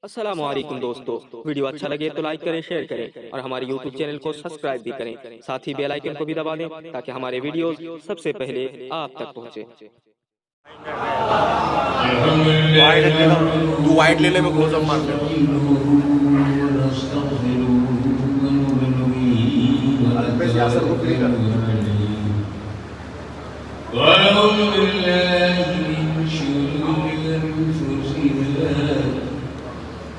अस्सलाम वालेकुम दोस्तों। वीडियो अच्छा लगे तो लाइक करें, शेयर करें और हमारे यूट्यूब चैनल को सब्सक्राइब भी करें। साथ ही बेल आइकन को भी दबा दें ताकि हमारे वीडियोस सबसे पहले आप तक पहुंचे। वाइड ले लो, तू वाइड ले ले, मैं क्लोजअप मार ले। यासर को फ्री कर।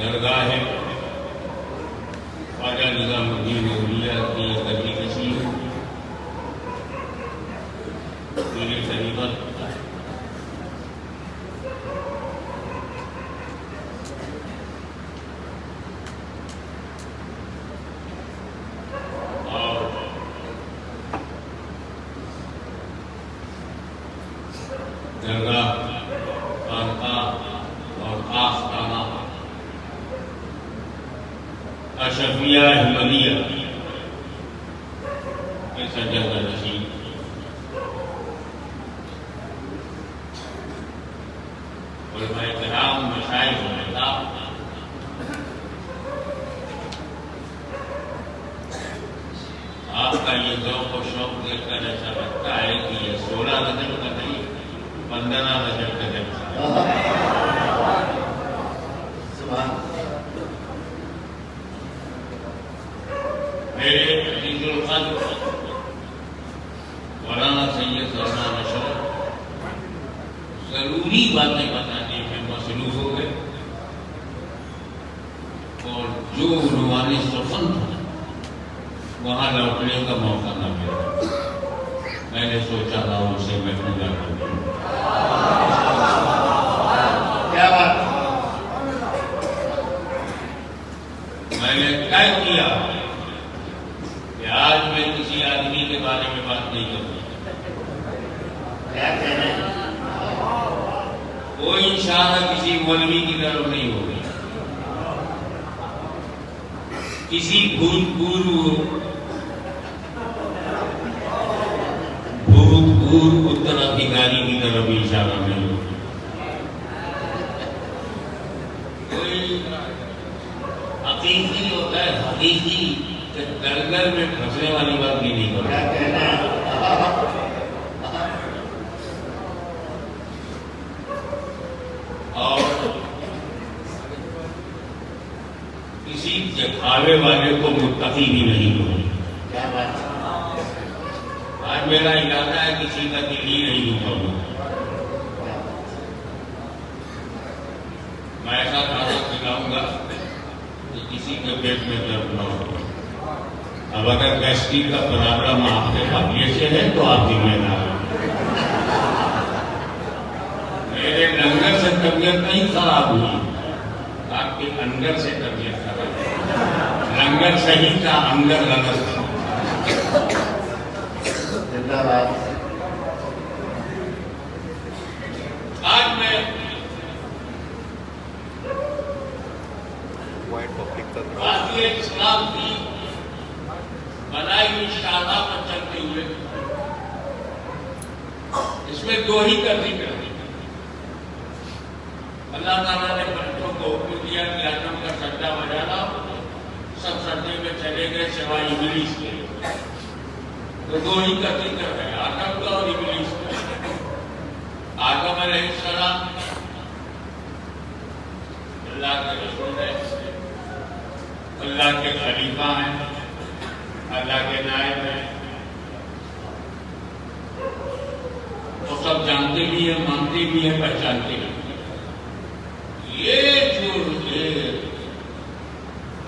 दरगाह ख्वाजा निज़ामुद्दीन औलिया की कदरी कशीर पूरी तरीक़त और दरगाह खानक़ाह और आस्थाना अशफिया अहमदिया के सज्जद नशीन उलमाए किराम, मशाइख व अहबाब, आपका ये ज़ौक़ और शौक़ देखकर ऐसा लगता है कि ये 16 रजब का नहीं 15 रजब का जब मेरे अज़ीज़ुल क़द्र मौलाना सैयद सलमान अशरफ ज़रूरी बातें बताने में मसरूफ़ हो गए और जो उन्होंने सफ़न था वहाँ लौटने का मौका न मिला। मैंने सोचा था उसे मैं पूरा कर दूँ। क्या बात, मैंने तय किया कि आज मैं किसी आदमी के बारे में बात नहीं करूँगा। कोई इशारा किसी मौलवी की तरफ नहीं होगी, किसी भूतपूर्व उत्तराधिकारी की तरफ भी इशारा नहीं होगा। कोई हकीकी होता है, हकीकी दलदल में फंसने वाली बात भी नहीं करता। और किसी दिखावे वाले को मुत्तकी भी नहीं होगी। क्या बात है। आज मेरा इरादा है किसी का दिल ही नहीं दुखाऊंगा। मैं ऐसा खाना खिलाऊंगा कि किसी के पेट में दर्द न हो। अब अगर गैस्ट्रिक का प्रॉब्लम आपके भाग्य से है तो आप जिम्मेदार हैं। मेरे लंगर से तबीयत नहीं खराब हुई, आपके अंदर से तबीयत खराब है। लंगर सही था, अंदर गलत था। जिंदाबाद। आज मैं भारतीय इस्लाम की बनाई हुई शाखा पर चलते हुए इसमें दो ही का जिक्र है। अल्लाह ताला ने बच्चों को हुक्म दिया कि आदम का सज्जा बजाना, सब सज्जे में चले गए सिवाय इब्लीस के। तो दो ही का जिक्र है, आदम का और इब्लीस का। आदम अलैहिस्सलाम अल्लाह के रसूल है, अल्लाह के खलीफा हैं, अल्लाह के नायब हैं। तो सब जानते भी हैं, मानते भी हैं, पहचानते भी हैं। ये जो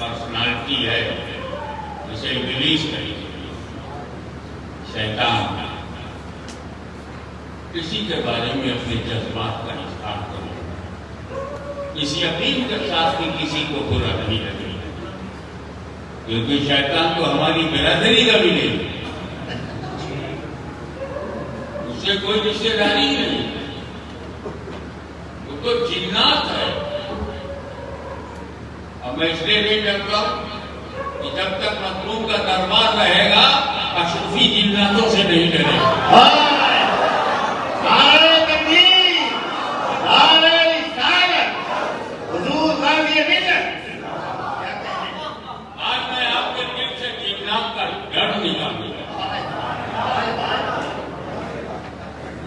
पर्सनालिटी है जिसे इब्लीस कही, शैतान, किसी के बारे में अपने जज्बात का इजहार करो, इस यकीन के साथ कि किसी को बुरा नहीं लगेगा, क्योंकि शैतान तो हमारी बिरादरी का भी नहीं, उससे कोई रिश्तेदारी ही नहीं, वो तो जिन्नात है। अब मैं इसलिए नहीं डरता कि जब तक मखलूक का दरबार रहेगा अशरफी जिन्नातों से नहीं डरेगा।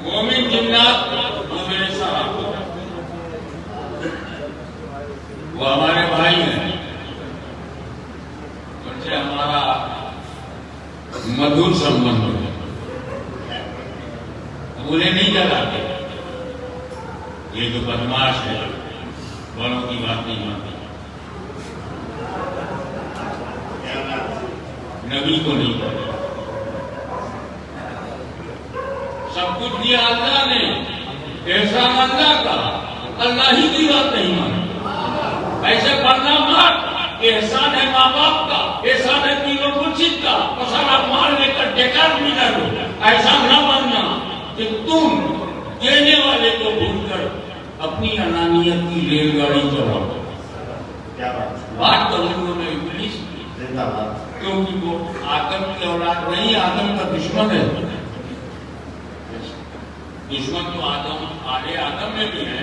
मोमिन जिन्नात वो मेरे साथ, वो हमारे भाई हैं, उनसे हमारा मधुर संबंध है, उन्हें नहीं जलाते। ये जो बदमाश है बड़ों की बात नहीं मानते, नबी को नहीं करते। सब कुछ दिया अल्लाह ने, एहसान अल्लाह का, अल्लाह ही की बात नहीं मानी। ऐसे पढ़ना मत, एहसान है माँ बाप का, एहसान है तीनों मुर्शिद का, और सारा माल लेकर बेकार मिलर हो। ऐसा न बनना कि तुम देने वाले को भूलकर अपनी अनानियत की रेलगाड़ी चलाओ। क्या बात करूंगा मैं इब्लीस की, क्योंकि वो आदम की औलाद नहीं, आदम का दुश्मन है। दुश्मन तो आदम में भी है,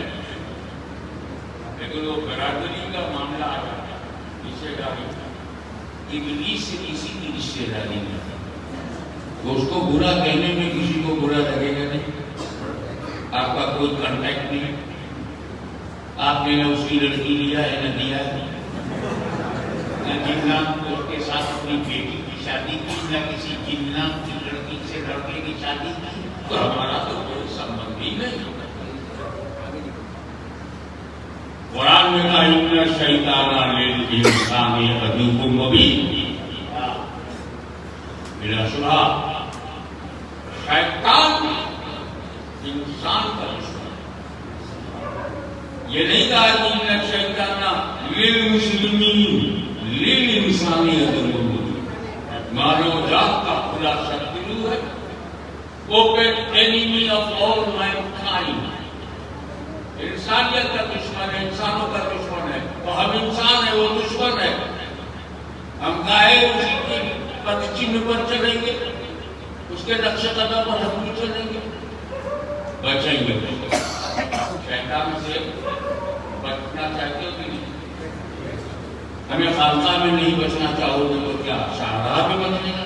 लेकिन वो बरादरी का मामला आ जाता है, रिश्तेदारी। इब्लीस से किसी की रिश्तेदारी नहीं, तो उसको बुरा कहने में किसी को बुरा लगेगा नहीं। आपका कोई कांटेक्ट नहीं, आपने न उसकी लड़की लिया है न दिया है, न जिन्नात को उसके साथ अपनी बेटी की शादी की, न किसी जिन्नात की लड़की से लड़के की शादी की, तो हमारा तो कोई संबंध ही नहीं। कुरान में कहा इन्ना शैतान लिल इंसानी अदुव्वुम मुबीन, बिला शुबहा शैतान इंसान का दुश्मन। ये नहीं कहा कि इन्ना शैतान लिल मुस्लिमीन लिल इंसानी अदुव्वुम मुबीन, मानव जात का खुला शत्रु है, open enemy of all mankind। इंसानियत का दुश्मन है, इंसानों का दुश्मन है, तो हम इंसान है, वो दुश्मन है। हम गाए उसी के पदचिन्ह पर चलेंगे, उसके नक्शे कदम पर हम भी चलेंगे, बचेंगे। शैतान से बचना चाहते हो कि नहीं? हमें खालसा में नहीं बचना चाहोगे तो क्या शाहराह में बचने का?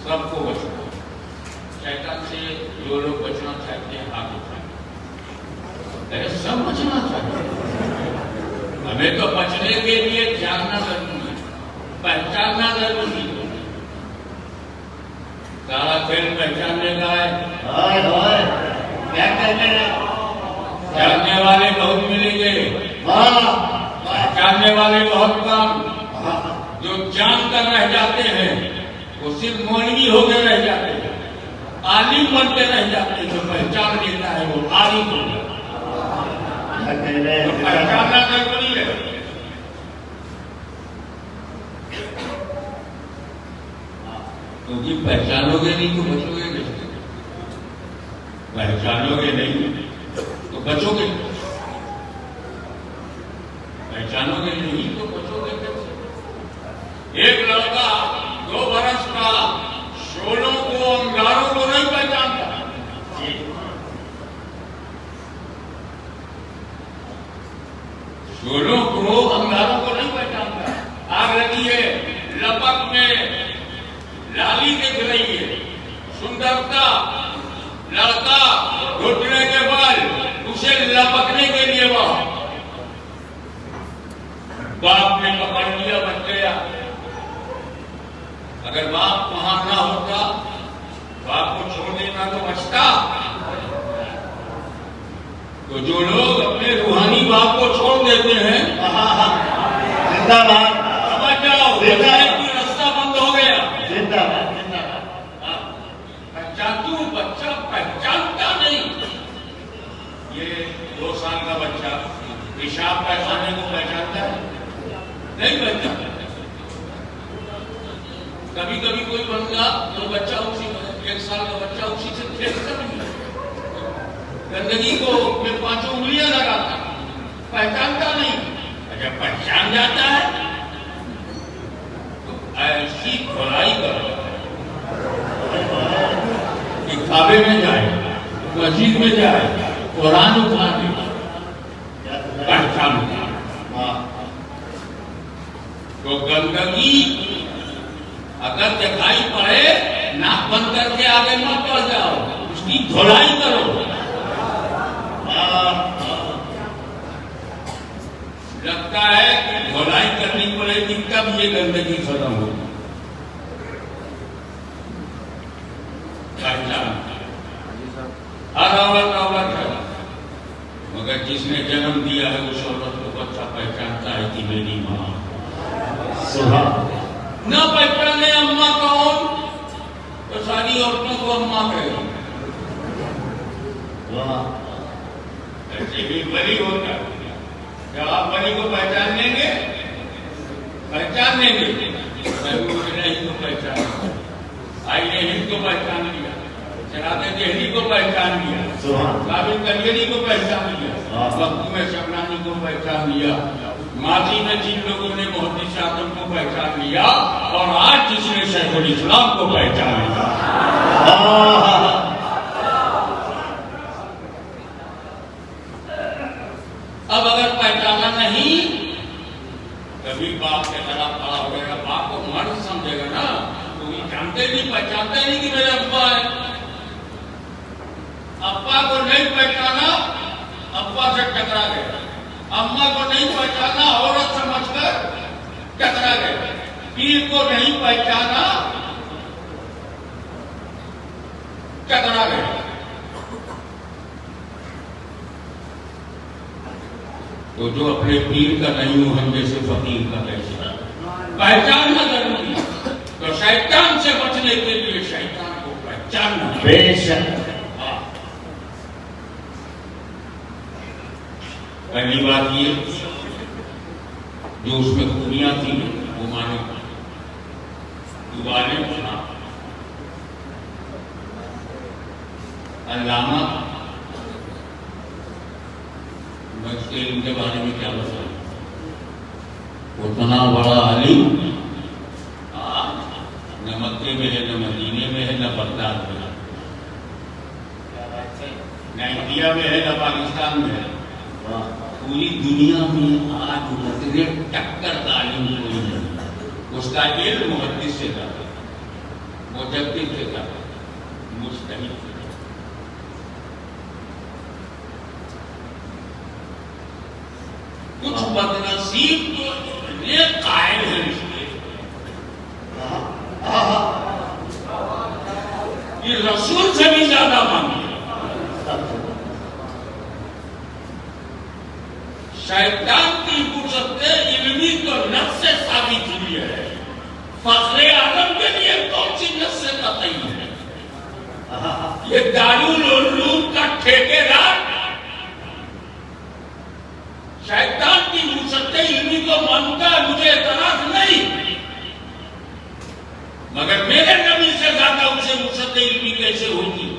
सबको बचना। शैतान से जो लोग बचना चाहते हैं हाथ उठाएं। सब बचना चाहिए। हमें तो बचने के लिए जानना जरूरी है, पहचानना जरूरी है। सारा खेल पहचानने का है। क्या कहते हैं? जानने वाले बहुत मिलेंगे, पहचानने वाले बहुत कम। जो जान कर रह जाते हैं वो सिर्फ मौलवी होकर रह जाते हैं, आलिम बनते रह जाते हैं। जो पहचान लेता है वो आलिम हो जाता है। तो पहचानना जरूरी है। क्योंकि पहचानोगे नहीं तो बचोगे कैसे? पहचानोगे नहीं तो बचोगे, पहचानोगे नहीं तो बचोगे कैसे? एक लड़का 2 बरस का शोलों को अंगारों को नहीं पहचानता। शोलों को अंगारों को नहीं पहचानता। आग लगी है, लपक में लाली दिख रही है, सुंदरता, लड़का घुटने के बल उसे लपकने के लिए बाप ने पकड़ लिया, बच गया। अगर बाप वहां ना होता, बाप को छोड़ देना तो बचता। तो जो लोग अपने रूहानी बाप को छोड़ देते हैं, जिंदाबाद, समझ जाओ बचाने की रास्ता बंद हो गया। जिंदाबाद। जादू बच्चा पहचानता नहीं। ये 2 साल का बच्चा पेशाब पैखाने को पहचानता है? नहीं पहचानता। कभी कभी कोई बंदा तो बच्चा उसी 1 साल का बच्चा उसी से खेलता नहीं, गंदगी को में 5 उंगलियां लगाता, पहचानता नहीं। अच्छा पहचान जाता है तो ऐसी धुलाई करो कि काबे में जाए, मस्जिद में जाए, कुरान उठा दे, पहचान। तो गंदगी अगर दिखाई पड़े, नाक बंद करके आगे मत बढ़ जाओ, उसकी धुलाई करो। लगता है कि धुलाई करनी पड़ेगी तब ये गंदगी खत्म होगी। हर औरत है, मगर जिसने जन्म दिया है उस औरत को बच्चा पहचानता है कि मेरी माँ। न पहचाने अम्मा कौन, तो सारी औरतों को अम्मा कहे। ऐसे भी बली होता है। जब आप बली को पहचान लेंगे, पहचान लेंगे, नहीं को पहचान, आई ने हिंद को पहचान लिया, चराते देहली को पहचान लिया, काबिल कलियरी को पहचान लिया, वक्त में शबनानी को पहचान लिया, माजी में जिन लोगों ने मुहद्दिस आजम को पहचान लिया, और आज जिसने शैखुल इस्लाम को पहचान लिया। अब अगर पहचाना नहीं, कभी बाप के तरफ खड़ा हो गया, बाप को मर्द समझेगा ना, तो ये जानते नहीं, पहचानते नहीं कि मेरे अब्बा है। अब्बा को नहीं पहचाना, अब्बा से टकरा गया। अम्मा को नहीं पहचाना, औरत समझकर टकरा गए। पीर को नहीं पहचाना, टकरा गए। तो जो अपने पीर का नहीं हो, हम जैसे फकीर का कैसे पहचानना जरूरी है। तो शैतान से बचने के लिए शैतान को पहचानना बेशक। पहली बात ये, जो उसमें खूबियां थी वो मानो दुबारे सुना। अल्लामा बच्चे उनके बारे में क्या बताएं? उतना बड़ा अली न मक्के में है, न मदीने में है, न बगदाद में है, न इंडिया में है, न पाकिस्तान में है। पूरी दुनिया में आज नजरे टक्कर तालीम कोई नहीं। उसका इल्म मुहद्दिस से था, मुजद्दिद से था, मुज्तहिद से था। कुछ बदनसीब तो इतने कायल हैं इसके कि रसूल से भी ज्यादा मांगे। शैतान की कुदरत इल्मी तो नफ्स से साबित हुई है, फखरे आलम के लिए कौन सी नफ्स से कतई है? ये दारुल उलूम का ठेकेदार शैतान की कुदरत इल्मी को मानता है, मुझे एतराज नहीं, मगर मेरे नबी से ज्यादा उसे कुदरत इल्मी कैसे होगी?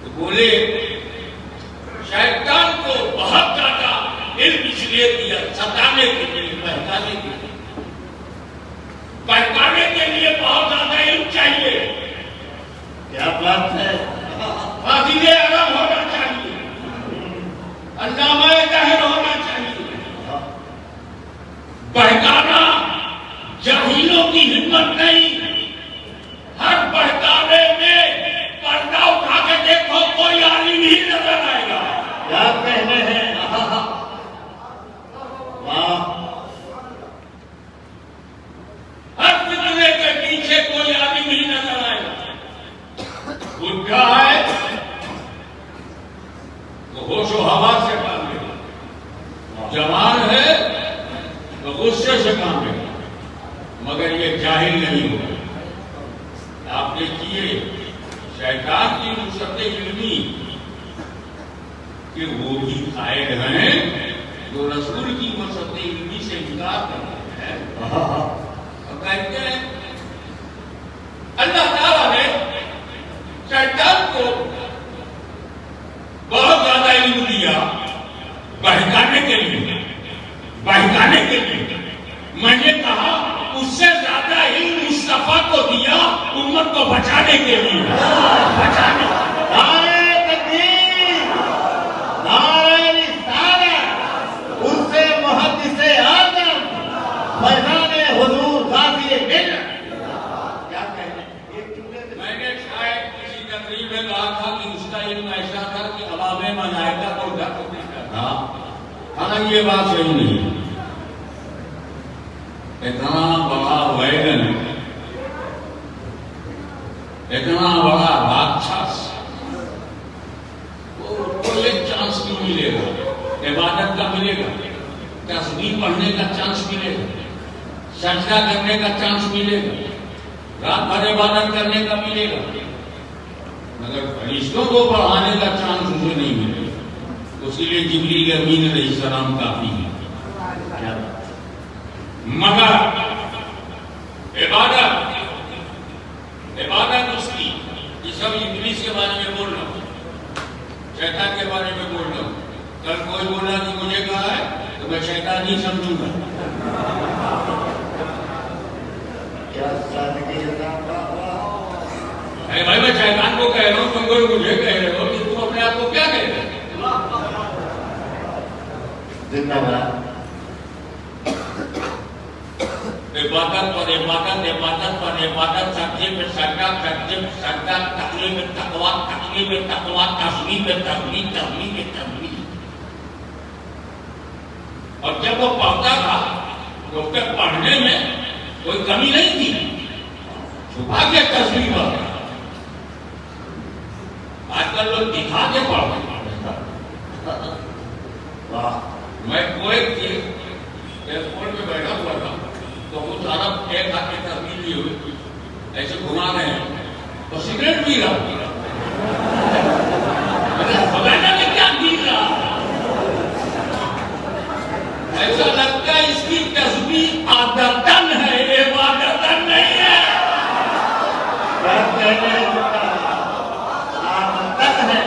तो बोले शैतान को बहुत ज्यादा इल्म इसलिए दिया, सताने के लिए, बहकाने के लिए। बहकाने के लिए बहुत ज्यादा इल्म चाहिए। क्या बात है? फाजिले अरब होना चाहिए, अल्लामाए ज़ाहिर होना चाहिए। बहकाना जाहिलों की हिम्मत नहीं। हर बहकाने में पर्दा उठा के देखो, कोई आलिम ही नजर आएगा। क्या कहने हैं? वाह! हर फितने के पीछे कोई आलिम ही नजर आएगा। बुढ़ा है तो होशो हवा से काम लेगा, जवान है तो गुस्से से काम लेगा, मगर ये जाहिल नहीं होगा। आप देखिए शैतान की नुसरत इल्मी कि वो भी कायल हैं जो रसूल की नुसरत इल्मी से इनकार करते हैं और कहते हैं अल्लाह ताला ने शैतान को बहुत ज्यादा इल्म दिया बहकाने के लिए, बहकाने के लिए। मैंने कहा उससे ज्यादा इल्म मुस्तफा को दिया उम्मत को बचाने के लिए, बचाने। नारे तकबीर, नारे रिसालत, उससे मुहद्दिसे आज़म, फैज़ाने हुज़ूर गाज़ी मिल्लत। क्या कहने? मैंने शायद किसी तकरीब में कहा था कि उसका इल्म ऐसा था कि अवामे मलाइका को ढक देता था। हालांकि ये बात सही नहीं है। इतना बड़ा वैगन, इतना बड़ा राक्षस, वो एक चांस क्यों मिलेगा? इबादत का मिलेगा, तस्बीह पढ़ने का चांस मिलेगा, सजदा करने का चांस मिलेगा, रात भर इबादत करने का मिलेगा, मगर फरिश्तों को पढ़ाने का चांस उसे नहीं मिलेगा। उसीलिए जिब्रील अमीन अलैहिस्सलाम काफी है। मगर इबादत उसकी, ये सब इब्लीस के बारे में बोल रहा हूं, शैतान के बारे में बोल रहा हूं। कल कोई बोला कि मुझे कहा है तो मैं शैतान ही समझूंगा। क्या सादगी है? अरे भाई मैं शैतान को कह रहा हूं, तुम कोई मुझे कह रहे हो कि तुम अपने आप को क्या कह रहे हो? जिंदाबाद। इबादत पर इबादत, इबादत पर इबादत, सब्जी पे सजदा, सब्जी पे सजदा, तकलीफ में तकवा, तकलीफ में तकवा, तस्बीह में तस्बीह, तस्बीह में तस्बीह। और जब वो पढ़ता था तो उसके पढ़ने में कोई कमी नहीं थी, छुपा के तस्बीह पढ़ता। आजकल लोग दिखा के पढ़ते। वाह! मैं कुवैत के एयरपोर्ट में बैठा हुआ था तो कुछ अरब एक हाथ में तस्वीर ली हुई ऐसे घुमा रहे हैं तो सिगरेट पी रहा, खुदा जाने क्या पी रहा। ऐसा लगता है इसकी तस्बीह आदतन है, इबादतन नहीं है। क्या कहने हैं? आदतन है।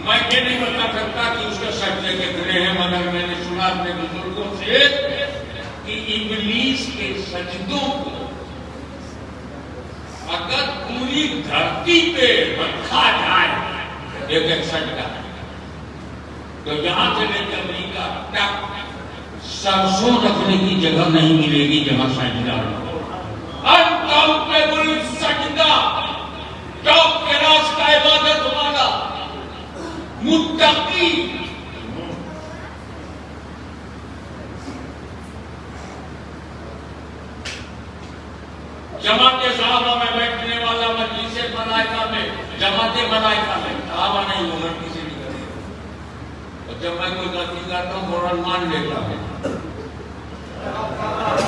मैं ये नहीं बता सकता कि उसके सजदे कितने हैं, मगर मैंने सुना अपने बुजुर्गों से कि इब्लीस के सजदों को अगर पूरी धरती पे रखा जाए एक एक सजदा, तो यहां से लेकर अमेरिका तक सरसों रखने की जगह नहीं मिलेगी जहां सजदा हो। अनकाउंटेबल सजदा मजलिसे मलाइका में, जमाते मलाइका में, सहाबा नहीं वो गलती से नहीं करते। और जब मैं कोई गलती करता हूँ फौरन मान लेता हूँ।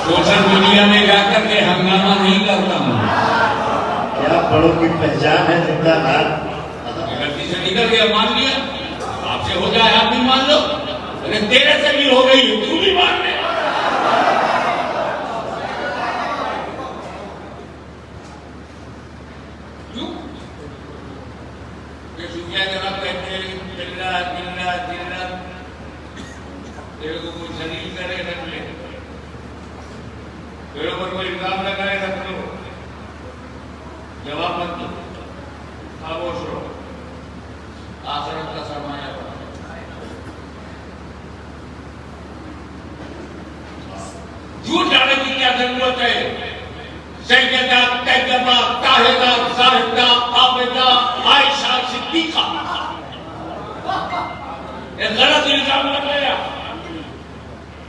सोशल मीडिया में जाकर के हंगामा नहीं करता हूँ। क्या बड़ों की पहचान है जिंदाबाद। गलती से निकल गया, मान लिया। आपसे हो जाए आप भी मान लो, अरे तेरे से भी हो गई तू भी मान ले। क्यों? ये सुफिया जनाब कहते हैं जिल्ला जिल्ला जिल्ला, तेरे को कोई जलील करे रख ले, तेरे पर कोई इल्जाम लगाए रख लो, जवाब मत दो, खामोश रहो, आखिरत का सरमाया बना। झूठ जाने की क्या जरूरत है? सैयदा, तैयबा, ताहिरा, जाहिदा, आबिदा, आयशा, सिद्दीका, ये गलत इल्जाम लगाया,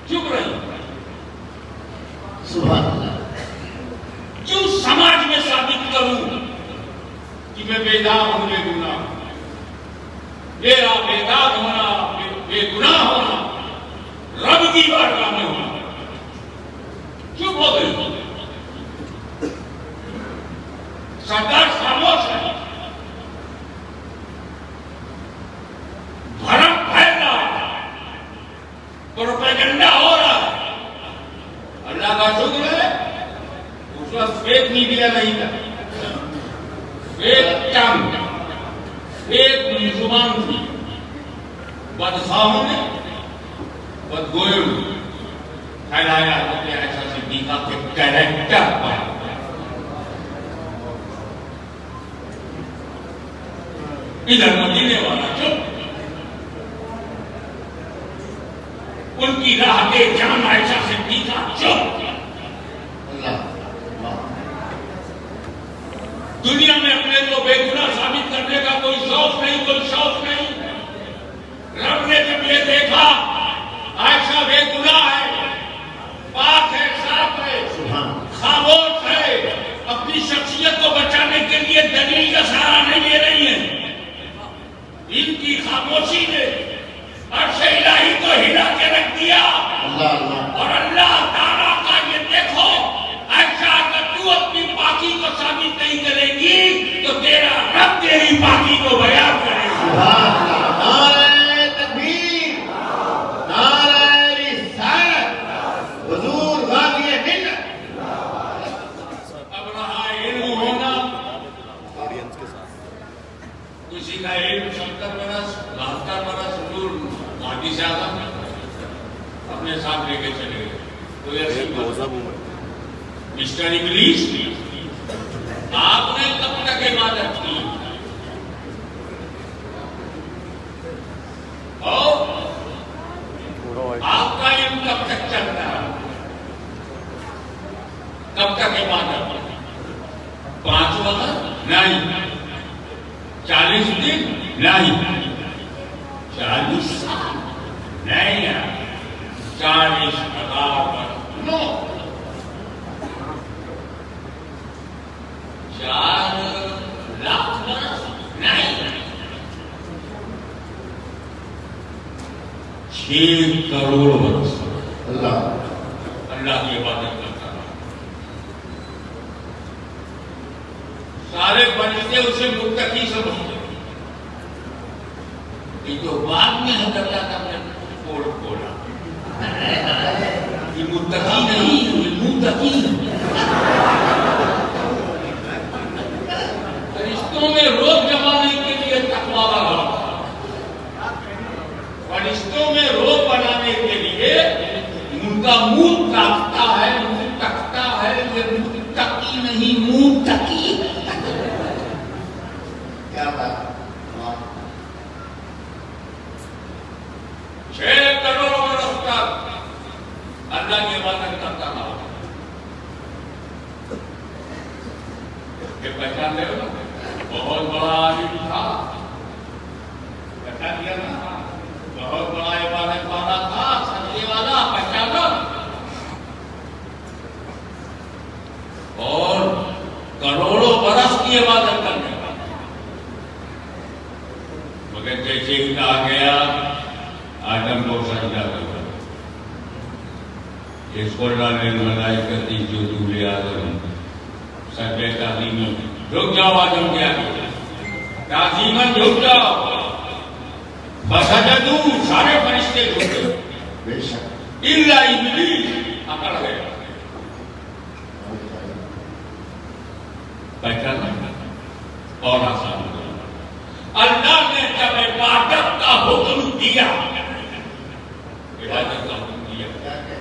चुप रही। सुभान अल्लाह। क्यों समाज में साबित करूं कि मैं बेदाग हूं, बेगुनाह? मेरा बेदाग होना, बेगुनाह होना, रब की बारगाह में होना। चुप हो गई, सरकार खामोश है। भरम फैल रहा है, प्रोपेगेंडा हो रहा है। अल्लाह का शुक्र है उस वक्त फेक मीडिया नहीं था, फेक टंग, फेक जुबान थी। बदखाहों ने, बदगोयों ने फैलाया कि ऐसा सिद्दीका के कैरेक्टर पर। इधर मदीने वाला चुप, उनकी राह के जान ऐसा सिद्दीका चुप। दुनिया में अपने को बेगुनाह साबित करने का कोई शौक नहीं, कोई शौक नहीं। रब ने जब ये देखा आयशा बेगुनाह है, पाक है, साफ है, खामोश है, अपनी शख्सियत को बचाने के लिए दलील का सहारा नहीं ले रही है, इनकी खामोशी ने अर्श इलाही को हिला के रख दिया। और अल्लाह ताला का ये देखो, ऐसा अगर तू अपनी पाकी को साबित नहीं करेगी तो तेरा रब तेरी पाकी को बयान करेगा। नारे तकबीर, नारे रिसालत, हुजूर गाज़ी मिल्लत। अब रहा इल्म होना, किसी का इल्म 70 बरस 72 बरस हुजूर गादी से आगा अपने साथ लेके चले गए। तो ऐसी मिस्टर इंग्लिश, आपने कब तक इबादत की? और आपका इल्म कब तक चलता है? कब तक इबादत? 5 वक्त नहीं, 40 दिन नहीं, 40 साल नहीं, 40,000 नो, 4 लाख बरस नहीं, 6 करोड़ बरस अल्लाह की इबादत करता रहा। सारे फरिश्ते उसे मुत्तकी समझते, ये तो बाद में हजरत ने खोला, ये मुत्तकी नहीं, ये मुत्तकी। फरिश्तों में रोब जमाने के लिए तकवा वाला, फरिश्तों में रोब बनाने के लिए उनका मुंह ताकता है, मुंह तकता है, ये मुत्तकी नहीं, मुत्तकी। क्या बात। 6 करोड़ बरस तक अल्लाह की इबादत करता रहा। ये पहचान ले ना, बहुत इबादत करने का। मगर जैसे ही कहा गया आदम को सजदा करो, इसको मलाइकती जुदूल आदम सजदे ताज़ीम, रुक जाओ आदम के आगे, ताज़ीमन रुक जाओ। फसजदू, सारे फरिश्ते झुके, बेशक इल्ला इब्लीस अकड़ गया। पहचाना और आसान हो गया। अल्लाह ने जब इबादत का हुक्म दिया, इबादत का हुक्म दिया,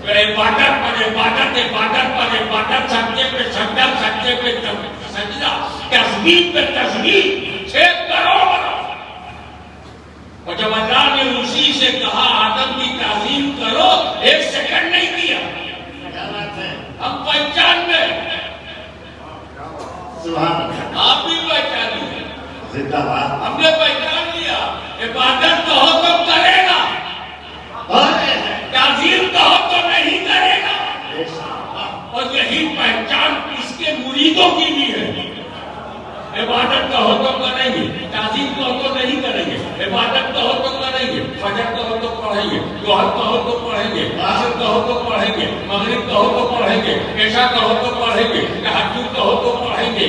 तो इबादत पर इबादत, इबादत पर इबादत, सजदे पे सजदा, सजदे पे सजदा, तस्बीह पे तस्बीह, 6 करोड़। और जब अल्लाह ने उसी से कहा आदम की ताज़ीम करो, 1 सेकंड नहीं दिया। क्या बात है, हम पहचान गए, सुभान अल्लाह, आप भी पहचान लिए, जिंदाबाद। हमने पहचान लिया। इबादत कहो तो करेगा, और ताज़ीम कहो तो नहीं करेगा। बेशक और यही पहचान इसके मुरीदों की भी है। इबादत कहो तो करेंगे, ताज़ीम कहो तो नहीं करेंगे, इबादत कहो तो करेंगे, फजर कहो तो पढ़ेंगे, जोहर कहो तो पढ़ेंगे, असर कहो तो पढ़ेंगे, मगरिब कहो तो पढ़ेंगे, ऐशा कहो तो पढ़ेंगे, तहज्जुद कहो तो पढ़ेंगे,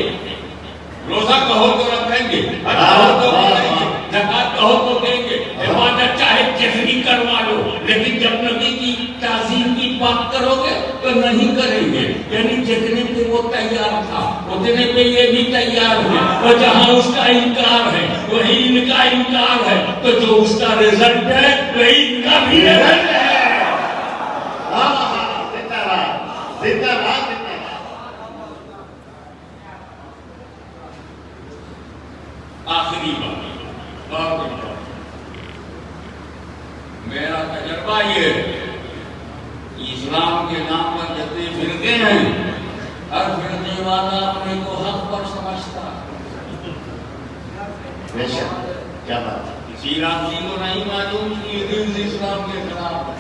रोजा कहो तो रखेंगे, हज कहो तो करेंगे, ज़कात कहो तो देंगे। इबादत चाहे जितनी करवा लो, लेकिन जब नबी की ताज़ीम की बात करोगे तो नहीं करेंगे। यानी जितने पे वो तैयार था उतने पे ये भी तैयार है, और जहाँ उसका इनकार है वही इनका इनकार है, तो जो उसका रिजल्ट है वही इनका भी रिजल्ट है। जिंदाबाद, जिंदाबाद, जिंदाबाद। आखिरी बात, मेरा तजर्बा ये है, इस्लाम के नाम पर जितने फिरके हैं, हर फिरके वाला अपने को हक पर समझता है। बेशक क्या बात है, श्री राम जी को नहीं मालूम कि ये दिन इस्लाम के खिलाफ है।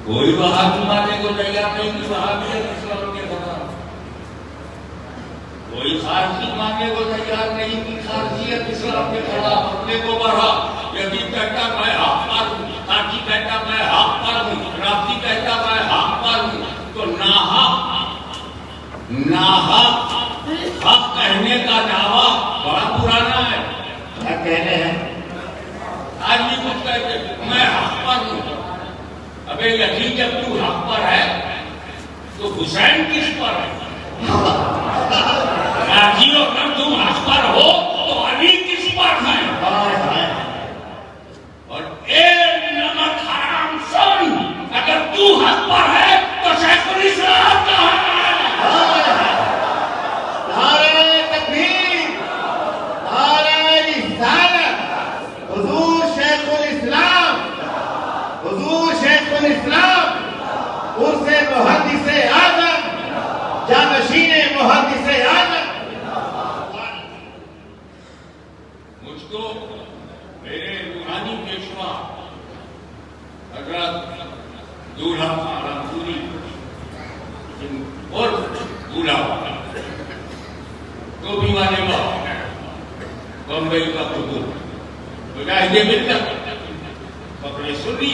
कोई वहाबी मानने को तैयार नहीं कि वहाबियत इस्लाम के खिलाफ, कोई खारजी मानने को तैयार नहीं कि खारजियत इस्लाम के खिलाफ। अपने को बढ़ा, यदि कहता मैं हक पर हूँ, खारजी कहता मैं हक पर हूँ, राफी कहता मैं हक पर हूँ, तो नाहक हक कहने का दावा बड़ा पुराना है। क्या कहने हैं, आज भी कुछ कहते मैं हक पर हूँ। अबे यकीन, जब तू हक पर है तो हुसैन किस पर है? अगर तुम हक पर हो तो अली किस पर है? और नमक हराम सुन, अगर तू हक पर है तो शेखुल इस्लाम कहाँ है? नारे तकबीर, नारे रिसालत, हुजूर शेखुल इस्लाम, हुजूर शेखुल इस्लाम, उर्से मुहद्दिसे आज़म, जानशीने मुहद्दिसे आज़म। मुझको मेरे रूहानी पेशवा हजरत दूल्हा आलमपुरी और दूल्हा तो भी वाले बम्बई का कुतुब मुजाहिदे मिल्लत फखरे सुन्नी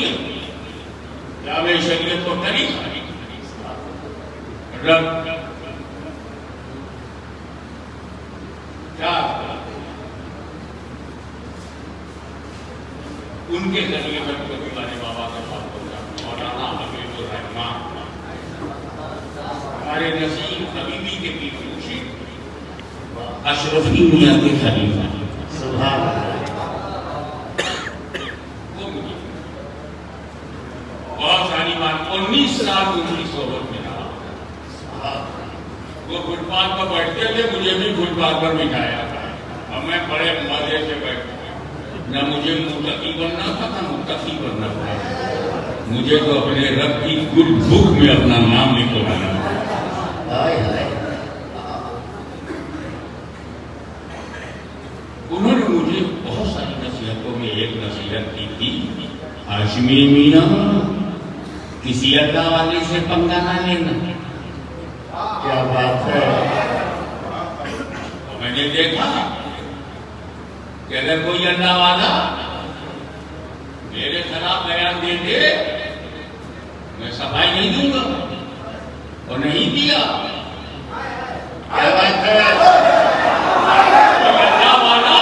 जामे शरीयत को तरीका क्या उनके जरिए मैं कभी वाले बाबा के पास पहुंचा। मौलाना हबीबुर रहमान हमारे नसीम हबीबी के पीछे अशरफी मियां के खलीफा, सुभान अल्लाह। वो मुझे बहुत सारी बात 19 साल उनकी सोबत में रहा। वो फुटपाथ पर बैठते थे, मुझे भी फुटपाथ पर बिठाया और मैं बड़े मजे से बैठता। न मुझे मुत्तकी बनना था, न मुत्तकी बनना था, मुझे तो अपने रब की गुड बुक में अपना नाम लिखवाना था। उन्होंने मुझे बहुत सारी नसीहतों में एक नसीहत की थी, हाशमी मीना किसी अल्लाह वाले से पंगा ना लेना। क्या बात है, मैंने देखा कि अगर कोई अल्लाह वाला मेरे खिलाफ बयान दे दे, मैं सफाई नहीं दूंगा, और नहीं दिया। क्या बात है? अल्लाह वाला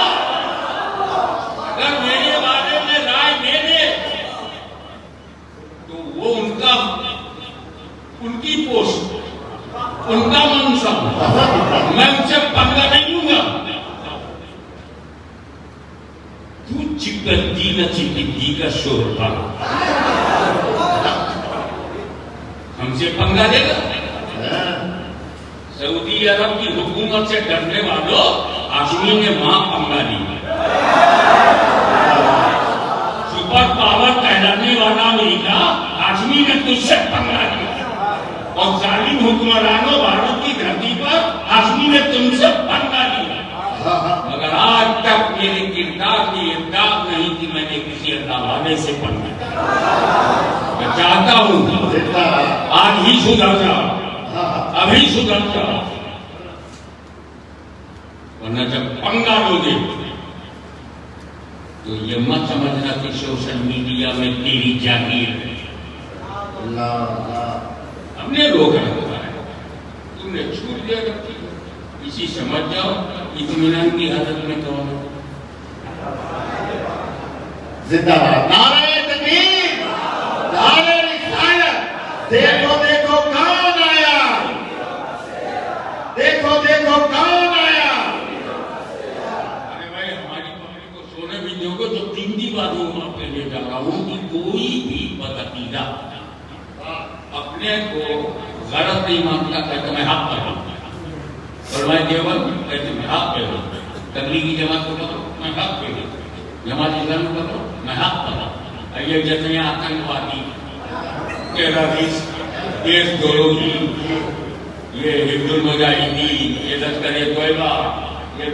अगर मेरे बारे में राय दे दे तो वो उनकी पोस्ट, उनका मनसब, मैं उनसे पंगा नहीं लूंगा। तू चिपकती न चिपकती का शोर था, हमसे पंगा लेगा। सऊदी अरब की हुकूमत से डरने वालों, हाशमी ने वहां पंगा लिया। सुपर पावर कहलाने वाला अमेरिका, हाशमी ने तुझसे पंगा लिया। और जालिम हुक्मरानों, भारत की धरती पर हाशमी ने तुमसे पंगा लिया। मगर आज तक मेरे किरदार की ये दाग नहीं कि मैंने किसी अल्लाह वाले से पंगा लिया। मैं चाहता हूं आज ही सुधर जाओ, अभी सुधर जाओ, वरना जब पंगा लोगे तो ये मत समझना कि सोशल मीडिया में तेरी जागीर है। हमने रोक रखा है, तुमने छूट दे रखी है। इसी समझ जाओ इत्मीनान की हालत में कौन है। जिंदाबाद, नारे तकबीर, नारे रिसालत। देखो देखो कौन आया, देखो देखो कौन आया। अरे भाई, हमारी पब्लिक को सोने भी दोगे तो तीन बात हूं आपके लिए जा रहा हूं कि कोई भी बदअकीदा अपने को गलत नहीं मानता, कहते मैं हक पर हूं। और मैं केवल कहते मैं हक पे हूं। तबलीगी जमात को पकड़ो, मैं हक पे हूं। जमात इस्लाम को पकड़ो, मैं हक पर हूं। ये जितने आतंकवादी, टेररिस्ट, देशद्रोही, ये हिंदुल मुजाहिदीन, ये लश्कर-ए-तोयबा, ये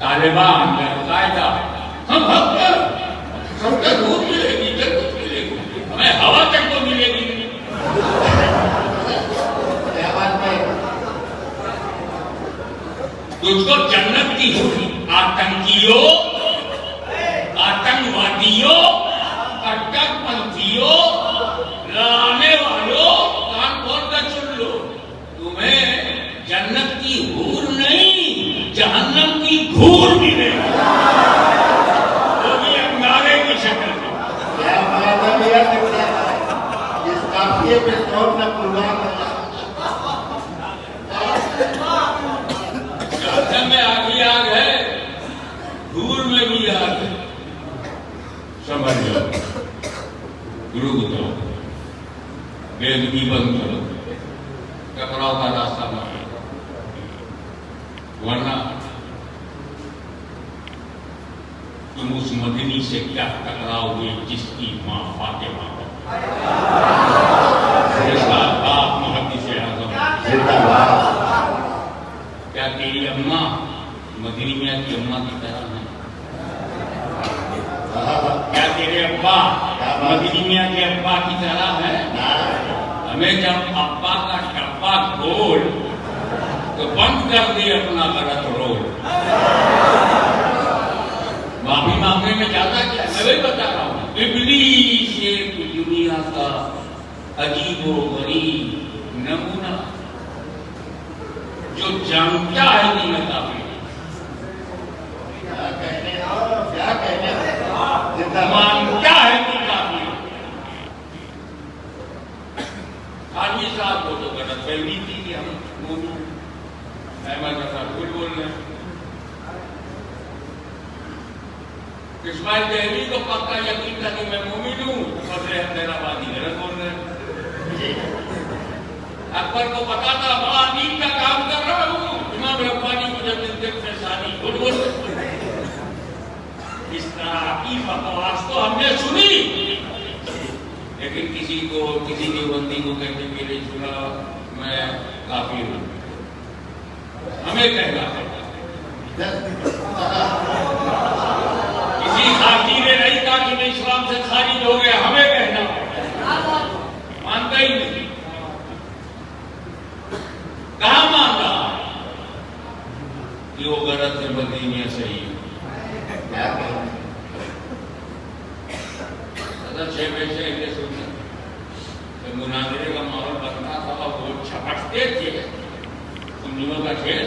तालिबान, अलकायदा, हम हक पर, सबका दूध मिलेगी, जन्नत मिलेगी, हमें हवा तक तो मिलेगी। क्या बात है? तुझको जन्नत की होगी। आतंकियों, आतंकवादियों, कट्टरपंथियों, लड़ाने वालों, कान खोल कर सुन लो, तुम्हें जन्नत की हूर नहीं, जहन्नम की घूर मिलेगी, वो भी अंगारे की शक्ल में। क्या बात है भैया? इस काफिले पे कौन ना कुर्बान है? जहन्नम में आग ही आग है, धूल में भी आग है। समझ जाओ, रुक जाओ, बेदबी बंद करो, टकराव का रास्ता बना, वरना तुम उस मदनी से क्या टकराओगे जिसकी मां फातिमा हो, जिसका बाप मुहद्दिस आज़म। जिंदाबाद। क्या तेरी अम्मा मदनी मियां की अम्मा की तरह है? क्या तेरे अब्बा मदनी मियां के अब्बा की तरह है? हमें जब अब्बा का डब्बा खोल तो बंद कर दे अपना गलत रोल। माफी मांगने में ज्यादा क्या, मैं वही बता रहा हूँ। इब्लीस एक दुनिया का अजीबो गरीब नमूना, जो जानता है कि मैं काफी क्या कहने हो? क्या कहने हो? जिंदाबाद। मानता है कि काफी खाली साहब को तो गलत फहमी थी कि हम अहमद साहब कुछ बोल रहे हैं। इस्माइल दहली को पक्का यकीन था कि मैं मोमिन हूं, फजले हैदराबादी गलत बोल रहे हैं। अकबर को पता था वहां दीन का काम कर रहा हूं, इमाम रब्बानी मुजद्दिद से शादी झूठ बोल रहे। इस तरह की बकवास तो हमने सुनी, लेकिन किसी देवबंदी को कहते मेरे सुना मैं काफी हूं, हमें कहना किसी खाकी ने नहीं कहा कि मैं इस्लाम से खारिज हो गया, हमें कहना मानता ही नहीं। कहां मानता? कि वो गलत है, बदली में सही है। क्या कहें? अगर 6 पैसे ऐसे सुनते तो मुनाजरे का माहौल बनता था और वो छपटते थे सुन्नियों का खेल।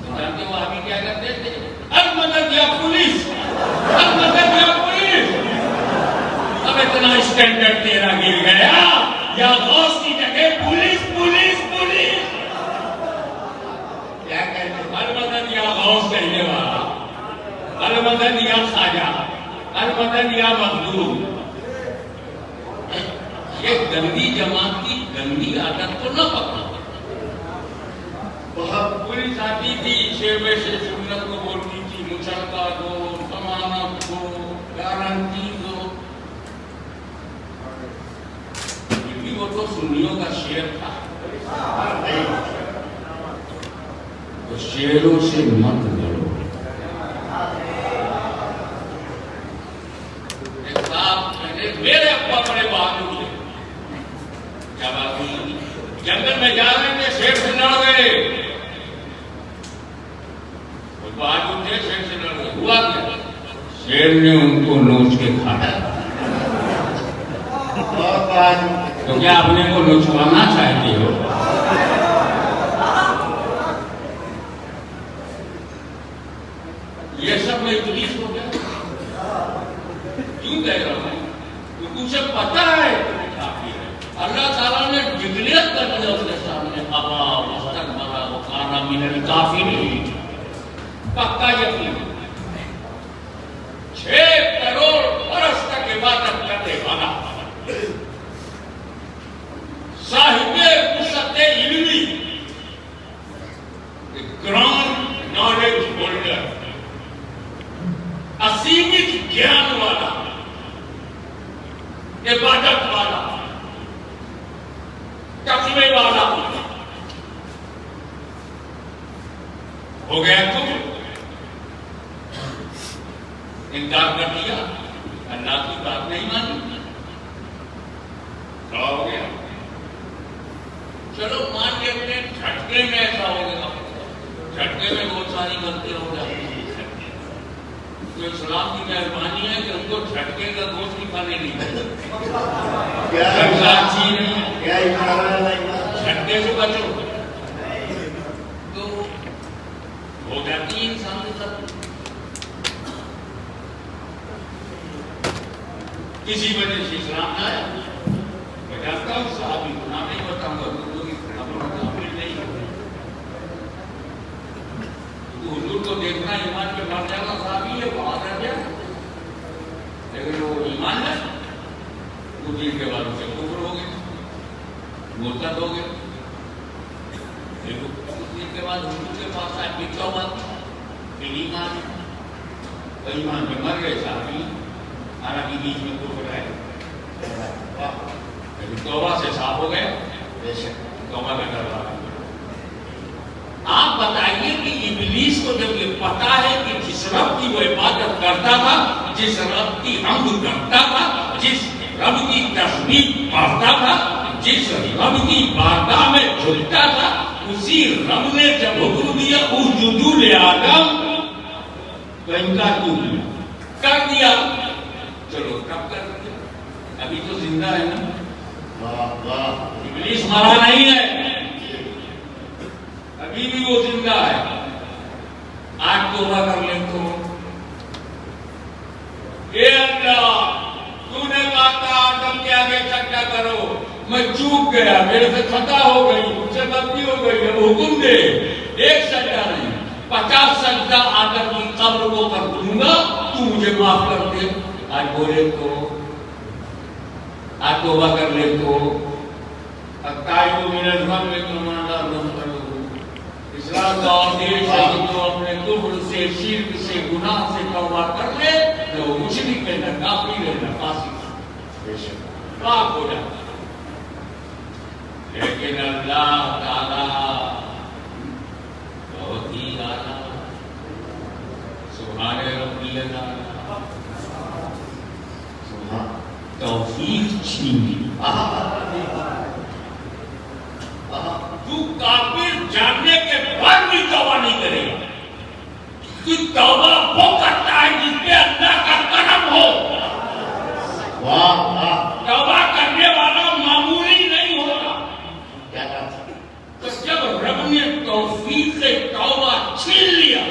तो जानते वो आगे क्या करते थे? अब मदद या पुलिस, अब मदद या पुलिस। अब इतना स्टैंडर्ड तेरा गिर गया या गौस की जगह पुलिस पुलिस पुलिस। क्या कहते? अलमदद या गौस कहने वाला, अलमदद या खाजा, अलमदद या मखदूम। ये गंदी जमात की गंदी आदत को न पकड़ो। बहुत पुलिस आती थी, 6 पैसे सुन्नत को बोलती थी, मुचलका दो, जमानत दो, गारंटी दो। वो तो सुन्नियों का शेर था। तो शेरों से मत लड़ो। एक साहब मेरे अब्बा बड़े बहादुर थे। क्या बात हुई? जंगल में जा रहे थे, शेर से लड़ गए। बहादुर थे, शेर से लड़ गए। हुआ क्या? शेर ने उनको नोच के खाया। बहुत बहादुर। तो क्या अपने को नुकसाना चाहते हो? ये सब में इब्लीस हो गया। क्यों कह रहा हूं? क्योंकि उसे पता है अल्लाह ताला ने डिक्लेयर कर दिया उसके सामने, अबा वस्तकबरा व काना मिनल काफिरीन। पक्का यकीन। 6 करोड़ बरस तक इबादत करने वाला साहिबे वुसअते इल्मी, ग्रांड नॉलेज होल्डर, असीमित ज्ञान वाला, इबादत वाला, तकवे वाला हो गया। तुम इनकार कर दिया, अल्लाह की बात नहीं मानी, क्या हो गया? चलो मान लेते हैं झटके में ऐसा हो गया, झटके में बहुत सारी गलतियां हो जाती हैं। तो इस्लाम की मेहरबानी है कि उनको झटके का गोश्त भी खाने नहीं देते। क्या इशारा है? झटके से बचो तो हो जाती है इंसान के साथ। किसी वजह से इस्लाम में आया, मैं जानता हूँ साहब नाम नहीं बताऊंगा, हुजूर को देखना ईमान पे मर जाना साहब ये बहुत है। लेकिन वो ईमान है, कुछ दिन के बाद उसे कुफ्र हो गए, मुर्तद हो गए। कुछ दिन के बाद हुजूर के पास आए, बिकता हुआ फिर ईमान, तो ईमान पे मर गए साहब। हालांकि बीच में कुफ्र है, लेकिन तौबा से साफ हो गए। तौबा का डर। आप बताइए कि इब्लीस को जब ये पता है कि जिस रब की वो इबादत करता था, जिस रब की हम्द करता था, जिस रब की तस्बीह पढ़ता था, जिस रब की बारगाह में झुकता था, उसी रब ने जब हुक्म दिया उस्जुदू ले आदम, तो इनकार क्यों किया? कर दिया। चलो कब कर दिया? अभी तो जिंदा है ना। इब्लीस मरा नहीं है, अभी भी वो जिंदा है। आज तौबा कर ले तो ये अल्लाह तूने कहा था आदम के आगे सजदा करो, मैं चूक गया, मेरे से खता हो गई, मुझसे गलती हो गई, अब हुक्म दे। एक सजदा नहीं, 50 सजदा आदम की कब्र को कर दूंगा, तू मुझे माफ कर दे। आज बोले तो, आज तौबा कर ले तो इस्लाम का आदेश है कि जो अपने कुफ्र से, शिर्क से, गुनाह से तौबा कर ले, तो मुशरिक है, न काफिर है, न फासिक, पाक हो जाता। लेकिन अल्लाह ताला बहुत ही आला, सुभाने रब्बिल आला, तौफीक छीनी। तू काफिर जानने के बाद भी तौबा नहीं करेगा, कि तौबा वो करता है जिसपे अल्लाह का करम हो। वाह वाह, तौबा करने वाला मामूली नहीं होता। क्या बात है। तो जब रब ने तौफीक से तौबा छीन लिया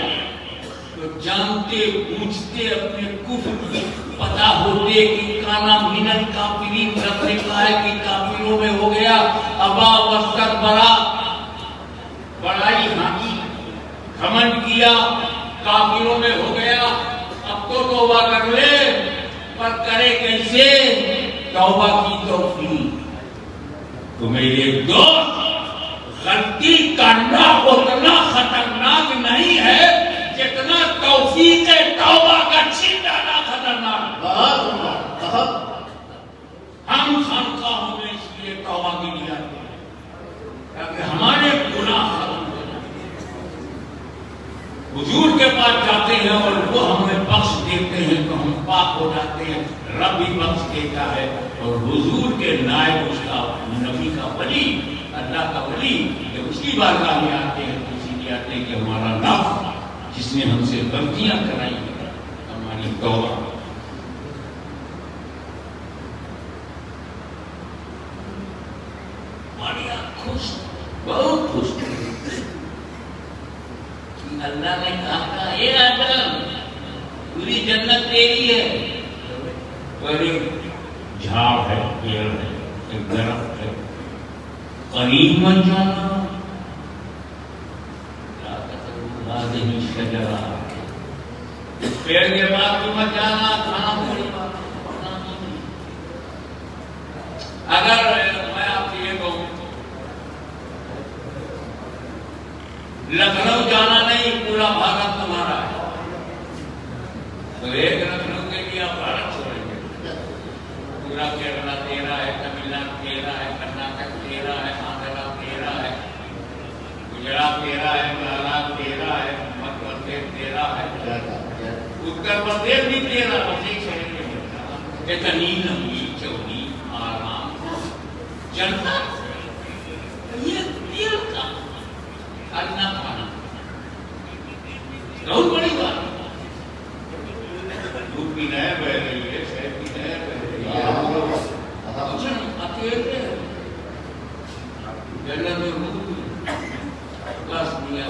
तो जानते पूछते अपने कुफ्र की पता होते कि काना मिनल काफिरीन रब ने कहा है कि काफिरों में हो गया अबा वस्तकबरा, बड़ाई हाकी, घमंड किया, काफिरों में हो गया। अब तो तौबा कर ले, पर करे कैसे? तौबा की तौफीक। तो मेरे दोस्त, गलती करना उतना खतरनाक नहीं है जितना तौफीक तौबा का छीन डालना खतरनाक। बहुत हम खामखाहों में इसलिए तौबा की लिए आते हैं ताकि हमारे गुनाह खत्म हो जाए। हुजूर के पास जाते हैं और वो हमें बख्श देते हैं तो हम पाक हो जाते हैं। रब भी बख्श देता है और हुजूर के नायब उसका नबी का वली, अल्लाह का वली, जब उसकी बारगाह में आते हैं तो इसीलिए आते हैं कि हमारा नफ्स जिसने हमसे गलतियां कराई हमारी तौबा। मारिया खुश, बहुत खुश कि अल्लाह ने कहा ये आदम पूरी जन्नत तेरी है। पर एक झाड़ है, पेड़ है, एक दरख्त है, करीब मत जाना। पेड़ के बाद तुम मत जाना, खाना थोड़ी बात। अगर मैं आपसे ये कहूं लखनऊ जाना नहीं, पूरा भारत तुम्हारा है, तो एक लखनऊ के लिए आप भारत छोड़ेंगे। पूरा केरला तेरा है, तमिलनाडु तेरा है, कर्नाटक तेरा है, आंध्रा तेरा है, गुजरात तेरा है, महाराष्ट्र तेरा है, मध्य प्रदेश तेरा है, उत्तर प्रदेश भी तेरा। इतनी लंबी चौड़ी आराम जनता, ये तेल का खाना खाना बहुत बड़ी बात। दूध भी नया बह रही है, शहद भी नया बह रही है, अकेले जन्नत में बस दुनिया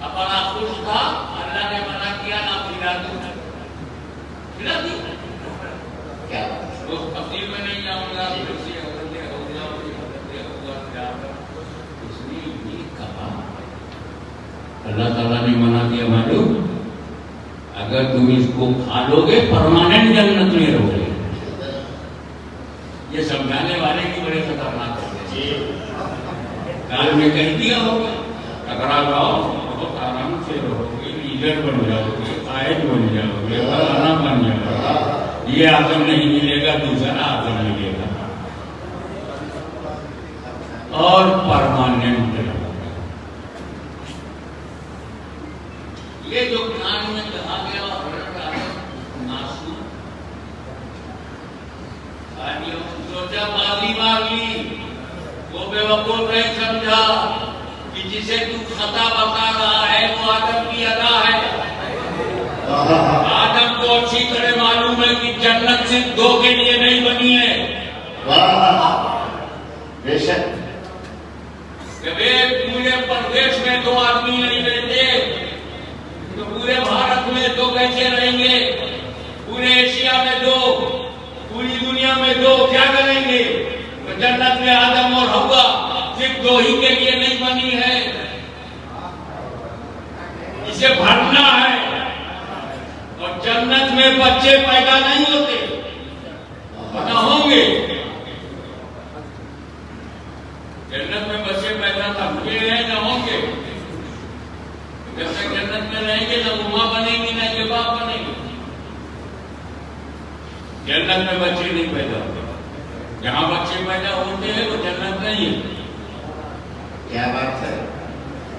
अपना खुश था। अल्लाह ने मना किया ना खिला दो, खिला दी। क्या तो तफसील में नहीं जाऊंगा, उसने ये कहा अल्लाह ताला ने मना किया मालूम, अगर तुम इसको खा लोगे परमानेंट जन्नत में रहोगे। ये समझाने वाले भी बड़े खतरनाक होते हैं। काल में कह दिया होगा टकरा जाओ, बहुत आराम से रहोगे, लीडर बन जाओगे, कायद बन जाओगे, फलाना बन जाओगे। ये आदम नहीं मिलेगा, दूसरा आदम मिलेगा और परमानेंट रहोगे। ये जो ज्ञान में कहा गया बाजी मार ली, वो बेवकूफ नहीं समझा कि जिसे तू खता बता रहा है वो आदम की अदा है। आदम को अच्छी तरह मालूम है कि जन्नत सिर्फ दो के लिए नहीं बनी है। बेशक पूरे प्रदेश में दो आदमी नहीं रहते तो पूरे भारत में दो कैसे रहेंगे? पूरे एशिया में दो, पूरी दुनिया में दो, क्या करेंगे? तो जन्नत में आदम और हव्वा सिर्फ दो ही के लिए नहीं बनी है, इसे भरना है। और जन्नत में बच्चे पैदा नहीं होते, पता होंगे जन्नत में बच्चे पैदा तब हुए हैं न होंगे। जब तक जन्नत में रहेंगे न उम्मा बनेगी न ये बाप बनेगी। जन्नत में बच्चे नहीं पैदा होते, जहां बच्चे पैदा होते हैं वो जन्नत नहीं है। क्या बात है।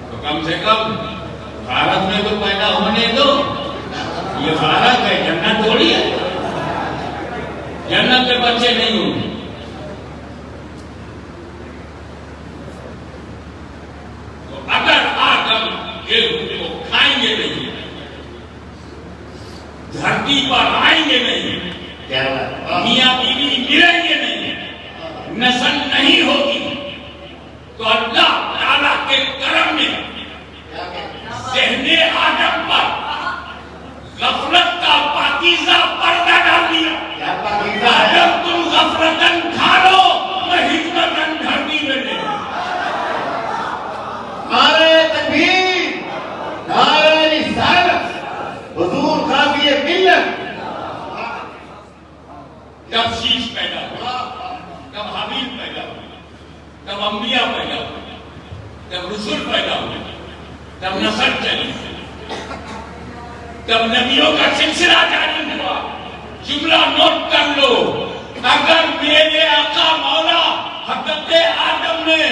तो कम से कम भारत में तो पैदा होने दो, ये भारत है, जन्नत थोड़ी है। जन्नत में बच्चे नहीं होंगे। तो अगर आदम गेहूं को खाएंगे नहीं धरती पर आएंगे नहीं, क्या बात। मियां बीवी मिलेंगे नहीं, नस्ल नहीं होगी, तो अल्लाह ताला के करम में ज़हने आदम पर गफलत का पाकीज़ा पर्दा डाल दिया। क्या पाकीज़ा है? आदम तुम गफलतन खा लो, मैं हिकमतन धरती में ले लूं। नारे तकबीर, नारे रिसालत, हुजूर काफ़िए मिल्लत। तब शीश पैदा हुआ, तब हाबिल पैदा हुआ, तब अंबिया पैदा हुआ, तब रसूल पैदा हुए, तब नस्ल चली, तब नबियों का सिलसिला जारी हुआ। जुमला नोट कर लो, अगर मेरे आका मौला हज़रत आदम ने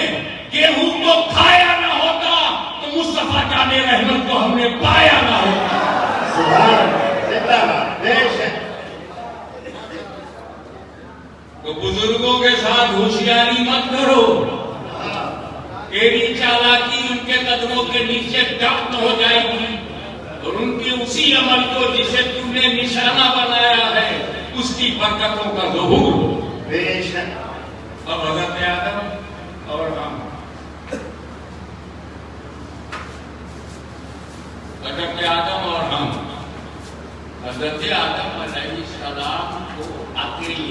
गेहूं को खाया ना होता तो मुस्तफा जाने रहमत को हमने पाया ना होता। सुभान जिंदाबाद, बेशक। तो बुजुर्गों के साथ होशियारी मत करो, तेरी चालाकी उनके कदमों के नीचे दफ्न हो जाएगी और उनके उसी अमल को जिसे तुमने निशाना बनाया है उसकी बरकतों का ज़हूर हो। बेशक। अब हज़रत आदम और हम, हज़रत आदम और हम, हज़रत आदम अलैहिस्सलाम को अकेले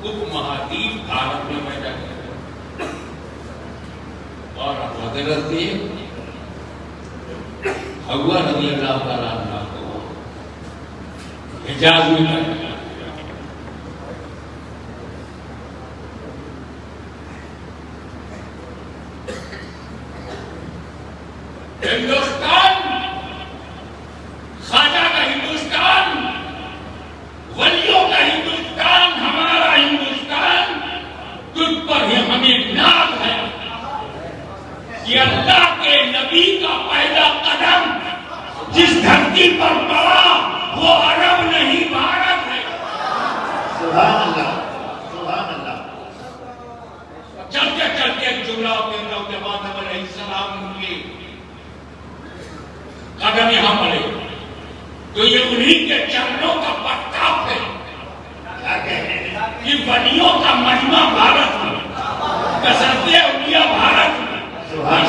उपमहाद्वीप भारत में पैदा किया और हज़रत हव्वा रज़ी अल्लाह तआला अन्हा को हिजाज में पैदा किया। हिंदुस्तान, ख्वाजा का हिंदुस्तान, वलियों का हिंदुस्तान, हमारा हिंदुस्तान, तुझ पर ही हमें नाज है कि अल्लाह के नबी का पहला कदम जिस धरती पर पड़ा वो अरब नहीं भारत है। सुभान अल्लाह, सुभान अल्लाह। चलते चलते जुमला के जब आदम अलैहिस्सलाम के कदम यहां पड़े तो ये उन्हीं के चरणों का प्रताप है क्या कहते हैं? कि वलियों का महिमा भारत में, कसरते उलिया भारत में,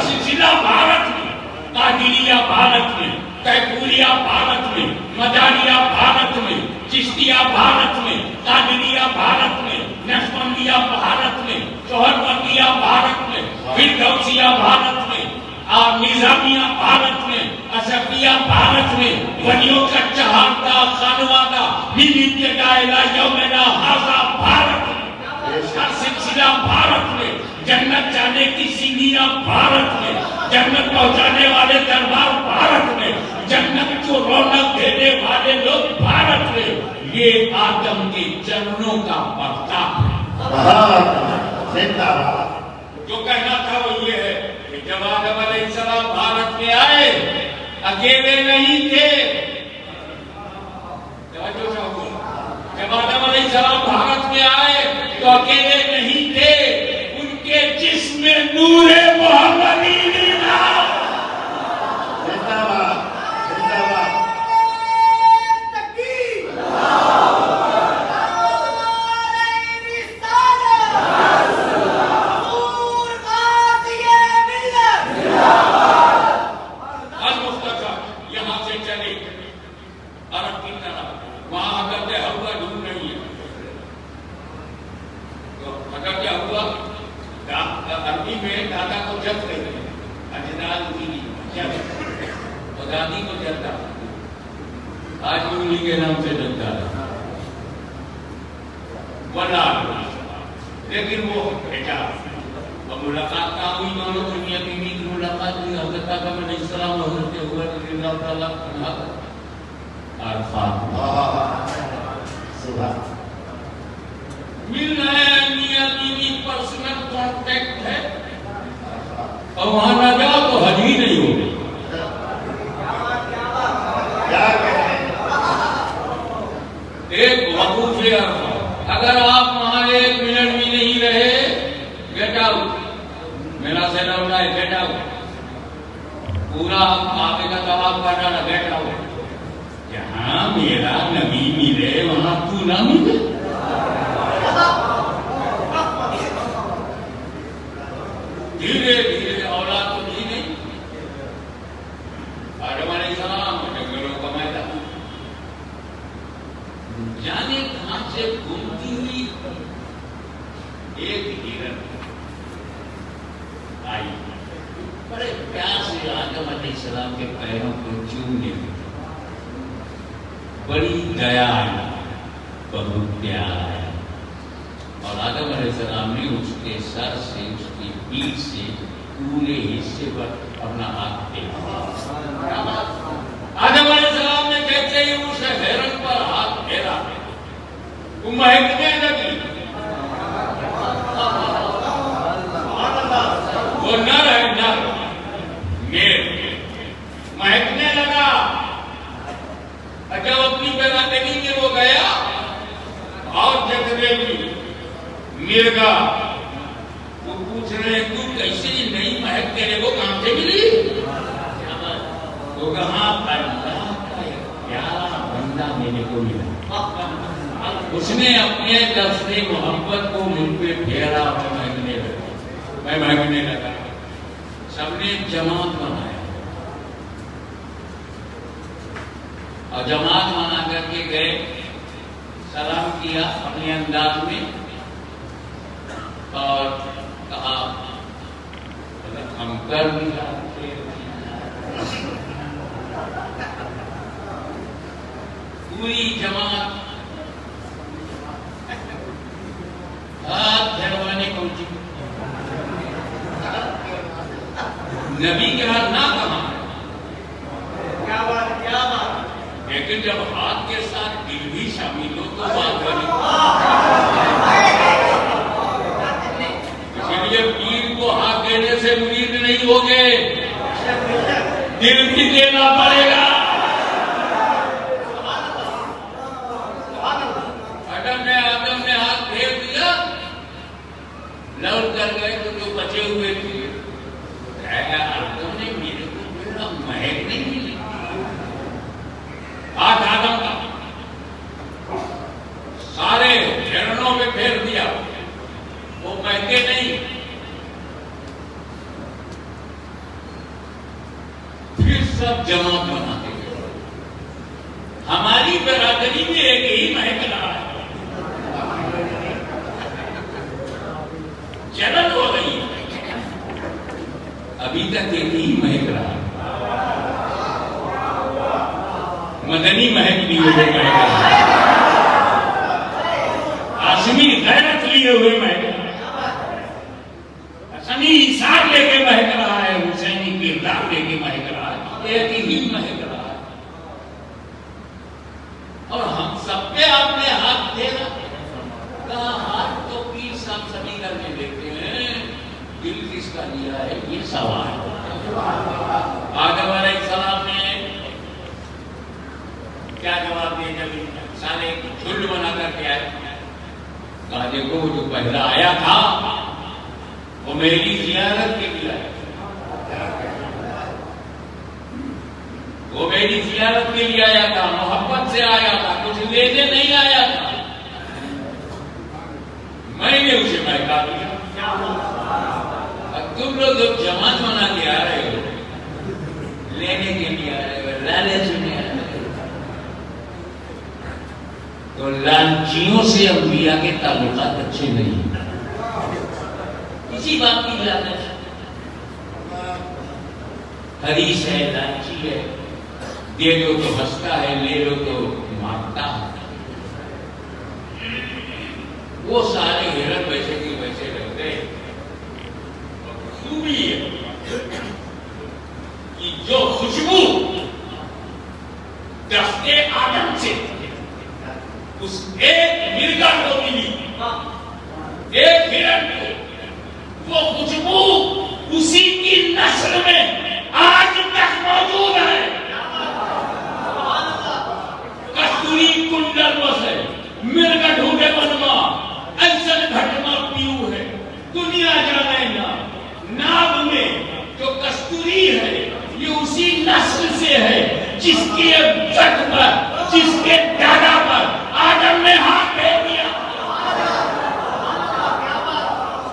सिलसिला भारत में, कादिरिया भारत में, कैफूरिया भारत में, मदारिया भारत में, चिश्तिया भारत में, कादिरिया भारत में, नक्शबंदिया भारत में, सोहरवर्दिया भारत में, फिरदौसिया भारत में, निजामिया भारत में, असफिया भारत में, वलियों का चहारता खानवादा यौमेना हाजा भारत में, उसका सिलसिला भारत में, जन्नत जाने की सीढ़ियां भारत में, जन्नत पहुंचाने वाले दरबार भारत में, जन्नत को रौनक देने वाले लोग भारत में। ये आदम के चरणों का प्रताप है। जिंदाबाद। जो कहना था वो ये है कि जब आदम अलैहिस्सलाम भारत में आए अकेले नहीं थे। जब आदम अलैहिस्सलाम भारत में आए तो अकेले नहीं थे, उनके जिस्म में नूरे मोहम्मदी था। जिंदाबाद, जिंदाबाद। यहाँ से चले अरब की तरफ, वहां हज़रत हव्वा ढूंढ रही है। तो अगर क्या हुआ, अरबी में दादा को जब कहते हैं, अजदाद की जब, तो दादी को जलता, आज भी उन्हीं के नाम से जलता है वला। लेकिन वो बेटा और मुलाकात का हुई, दोनों दुनिया की मुलाकात हुई। हज़रत आदम अलैहिस्सलाम हज़रत हव्वा रज़ियल्लाहु ताला अन्हा मिल रहे हैं, मियां बीवी पर्सनल कांटेक्ट है और वहां ना जाओ तो हज ही नहीं होगी। क्या कहते हैं? एक वकूफ है, अगर आप वहां 1 मिनट भी नहीं रहे, गेट आउट। मेरा से लौटा है, गेट आउट। पूरा काबे का तवाफ कर डाला, बैठा हो, जहां मेरा नबी मिले वहां तू ना मिले। धीरे धीरे औलाद तो थी नहीं, आदम अलैहिस्सलाम जंगलों का मैदान, जाने कहां से घूमती हुई एक हिरन आई, बड़े प्यार से आदम अलैहिस्सलाम के पैरों को चूमने लगी। बड़ी दया आई, बहुत प्यार आया, और आदम अलैहिस्सलाम ने उसके सर से, उसकी पीठ से पूरे हिस्से पर अपना हाथ फेरा। आदम अलैहिस्सलाम ने कहते ही उस हिरन पर हाथ फेरा, वो महकने लगी। वो नर है, नर मेल महकने लगा। जब अपनी बेरादरी में वो गया और जगह मिर्गा, वो पूछ रहे तू कैसे नई महक तेरे को कहां से मिली? तो कहा अल्लाह का प्यारा बंदा मेरे को मिला, उसने अपने दस्ते मोहब्बत को मुझ पे फेरा, मैं महकने लगा। सबने जमात बनाया और जमात बना करके गए, सलाम किया अपने अंदाज में और कहा हम कर भी जाते। पूरी जमात हाथ धरवाने पहुंची, नबी के हाथ ना कहा, क्या बात, क्या बात, लेकिन जब हाथ के साथ दिल भी शामिल हो तो बात बनी। इसलिए पीर को हाथ देने से मुरीद नहीं होगे, दिल भी देना पड़ेगा। आदम ने हाथ फेर दिया, लौट कर गए तो जो बचे हुए थे, आदम ने मेरे को थोड़ा महक नहीं मिली, हाथ आदम का सारे हिरणों में फेर दिया, वो महके नहीं। फिर सब जमात बनाते गए, हमारी बरादरी में एक ही महक रहा है, जलन हो गई, अभी तक एक ही महक रहा है, मदनी महक लिए हुए महक रहा है, आसमी गैरत लिए हुए महक रहा है, असमी हिसाब लेके महक रहा है, हुसैनी किरदार लेके महक रहा है, एक ही महक रहा है। और हम सब पे आपने हाथ फेरा, कहा हाथ तो पीर साहब सभी करने देते हैं, दिल किसका लिया है ये सवाल। आदम अलैहिस्सलाम ने क्या जवाब दिया जब साले झुंड बना करके आए? कहा देखो जो पहला आया था वो मेरी जियारत के लिए आया, वो मेरी जियारत के लिए आया था, मोहब्बत से आया था, कुछ लेने नहीं आया था, मैंने उसे महका दिया। तुम लोग जब जमात बना के आ रहे हो, लेने के लिए आ रहे हो, लालच में आ रहे हो, तो लालचियों से अंबिया के ताल्लुकात अच्छे नहीं, इसी बात की लालच। हरीश है, लालची है, दे लो तो हंसता है, ले लो तो मारता है। वो सारे हिरण वैसे के वैसे रहते। खूबी है कि जो खुशबू दस्ते आदम से उस एक मिर्गा को मिली, एक हिरण को, वो खुशबू उसी की नस्ल में आज तक मौजूद है। कस्तूरी कुंडल बसे मिर्गा ढूंढे बनवा, ऐसा घटना नस्ल से है जिसके जट पर, जिसके दादा पर आदम ने हाथ फेर दिया।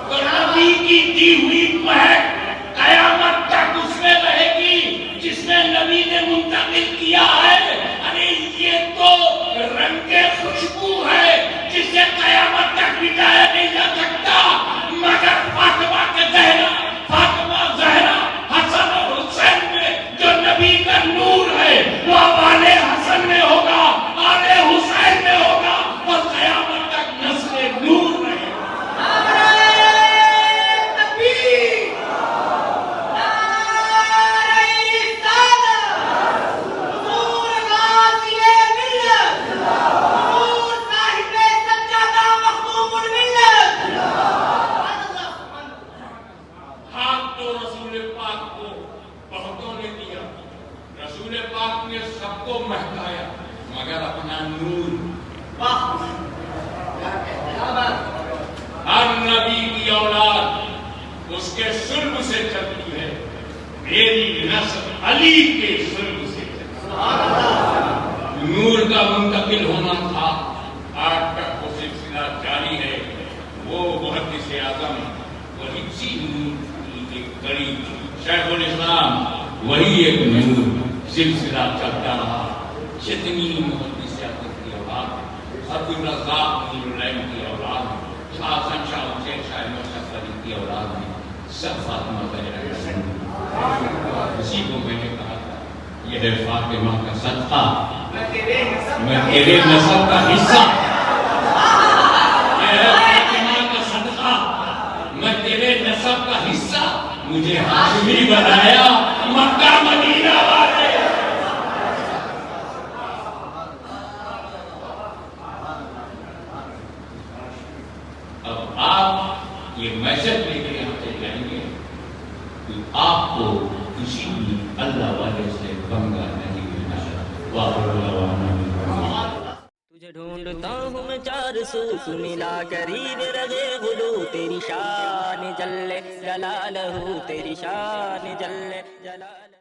तो नबी की दी हुई महक कयामत तक उसमें रहेगी जिसमें नबी ने मुंतकिल किया है। अरे ये तो रंगे खुशबू है जिसे कयामत तक मिटाया नहीं जा सकता। मगर फातिमा के ज़हरा, फातिमा ज़हरा, हसन और हुसैन में जो नबी का नूर है वो आले हसन में होगा, आले हुसैन में होगा और कयामत तक नस्ल नूर रहेगा। सबको महकाया मगर अपना नूर। हर नबी की औलाद उसके सुल्ब से चलती है, मेरी नस्ल अली के सुल्ब से चलती। नूर का मुंतकिल होना था, आज तक वो सिलसिला जारी है। वो मुहद्दिस आज़म वही सी नूर की एक कड़ी शेखुल इस्लाम, वही एक नूर सिलसिला चलता रहा। जितनी मुहद्दिस आज़म की औलाद, अब्दुल रज़्ज़ाक़ नूरुल्लैन की औलाद, शाह हुसैन शाह मुशर्रफ अली की औलाद में सब फातिमा ज़हरा का संग। उसी को मैंने कहा था, यह है फातिमा का सदका, मैं तेरे नस्ल का हिस्सा। यह है फातिमा का सदका, मैं तेरे नस्ल का हिस्सा। मुझे हाशमी बनाया मक्का मदीना वाले। अब आप ये मैसेज लेकर यहाँ से जाएंगे कि आपको किसी भी अल्लाह वाले से पंगा नहीं लेना। तुझे ढूंढता हूँ मैं चार सू, तू मिला करीब रहे गुलू। तेरी शान जल्ले जलालहू, तेरी शान जल्ले जलाल।